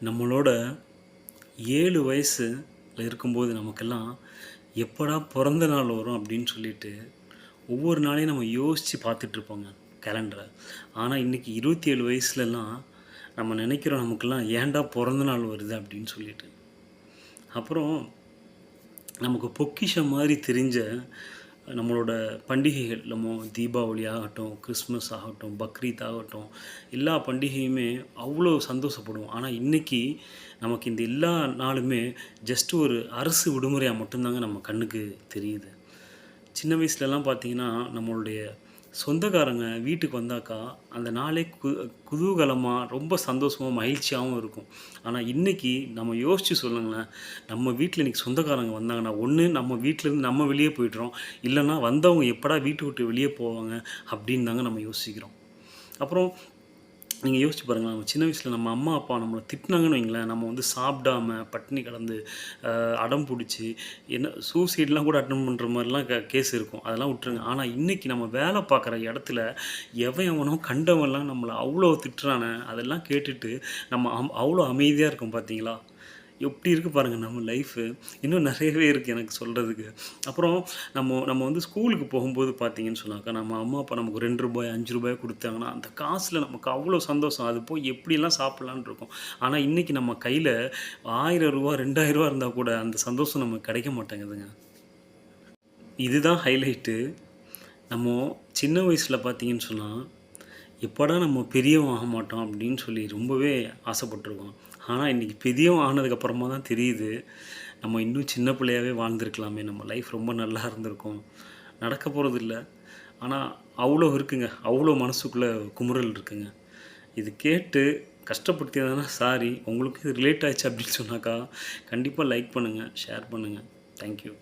நம்மளோட 7 வயசுல இருக்கும்போது நமக்கெல்லாம் எப்படா பிறந்த நாள் வரும் அப்படின்னு சொல்லிட்டு ஒவ்வொரு நாளையும் நம்ம யோசித்து பார்த்துட்ருப்போங்க கேலண்டரை. ஆனால் இன்றைக்கி 27 வயசுலலாம் நம்ம நினைக்கிறோம் நமக்கெல்லாம் ஏன்டா பிறந்த நாள் வருது அப்படின்னு சொல்லிட்டு. அப்புறம் நமக்கு பொக்கிஷம் மாதிரி தெரிஞ்ச நம்மளோட பண்டிகைகள், நம்ம தீபாவளி ஆகட்டும், கிறிஸ்மஸ் ஆகட்டும், பக்ரீத் ஆகட்டும், எல்லா பண்டிகையுமே அவ்வளோ சந்தோஷப்படுவோம். ஆனால் இன்றைக்கி நமக்கு இந்த எல்லா நாளுமே ஜஸ்ட் ஒரு அரசு விடுமுறையாக மட்டும்தாங்க நம்ம கண்ணுக்கு தெரியுது. சின்ன வயசுலலாம் பார்த்தீங்கன்னா, நம்மளுடைய சொந்தக்காரங்க வீட்டுக்கு வந்தாக்கா, அந்த நாளே குதூகலமா, ரொம்ப சந்தோஷமா, மகிழ்ச்சியாவும் இருக்கும். ஆனா, இன்னைக்கு நம்ம யோசிச்சு சொல்லுங்களேன், நம்ம வீட்ல இன்னைக்கு சொந்தக்காரங்க வந்தாங்கன்னா, ஒண்ணு நம்ம வீட்லேருந்து நம்ம வெளிய போயிடுறோம். இல்லன்னா, வந்தவங்க எப்படா வீட்ட விட்டு வெளிய போவாங்க? அப்படின்னு தாங்க நம்ம யோசிக்கிறோம். அப்புறம் நீங்க யோசிச்சு பாருங்களேன், நம்ம சின்ன வயசுல நம்ம அம்மா, அப்பா நம்மள திட்டுனாங்கன்னு வைங்களேன், நம்ம வந்து சாப்பிடாம பட்டினி கிடந்து அடம் புடிச்சு, என்ன சூசைட்லாம் கூட அட்டெண்ட் பண்ற மாரிலாம் கேஸ் இருக்கும். அதெல்லாம் விட்டுருங்க. ஆனா, இன்னைக்கு நம்ம வேலை பார்க்குற இடத்துல எவன் எவனோ கண்டவன்லாம் நம்மள அவ்ளோ திட்டுறானே, அதெல்லாம் கேட்டுட்டு நம்ம அவ்ளோ அமைதியா இருக்கோம் பார்த்தீங்களா? எப்படி இருக்கு பாருங்க நம்ம லைஃபு. இன்னும் நெறையவே இருக்கு எனக்கு சொல்றதுக்கு. அப்புறம் நம்ம நம்ம வந்து ஸ்கூலுக்கு போகும்போது பார்த்தீங்கன்னு சொன்னாக்கா, நம்ம அம்மா, அப்பா நமக்கு ரூ. 2 ரூ. 5 குடுத்தாங்கன்னா, அந்த காசுல நமக்கு அவ்வளோ சந்தோஷம். அது போய் எப்படிலாம் சாப்பிடலான்னு இருக்கும். ஆனா, இன்னைக்கு நம்ம கையில ரூ. 1000 ரூ. 2000 இருந்தா கூட அந்த சந்தோஷம் நமக்கு கிடைக்க மாட்டேங்குதுங்க. இதுதான் ஹைலைட்டு. நம்ம சின்ன வயசுல பார்த்தீங்கன்னு சொன்னா, எப்படா நம்ம பெரியவன் ஆக மாட்டோம் அப்படின்னு சொல்லி ரொம்பவே ஆசைப்பட்டுருக்கோம். ஆனா, இன்னைக்கு பெரியவன் ஆனதுக்கப்புறமா தான் தெரியுது, நம்ம இன்னும் சின்ன பிள்ளையாவே வாழ்ந்திருக்கலாமே! நம்ம லைஃப் ரொம்ப நல்லா இருந்திருக்கும். நடக்க போறதில்ல. ஆனா, அவ்வளோ இருக்குங்க. அவ்வளோ மனசுக்குள்ள குமுறல் இருக்குங்க. இது கேட்டு கஷ்டப்படுத்தியதுனா சாரி. உங்களுக்கு இது ரிலேட் ஆச்சு அப்படின்னு சொன்னாக்கா, கண்டிப்பா லைக் பண்ணுங்க, ஷேர் பண்ணுங்க. Thank you.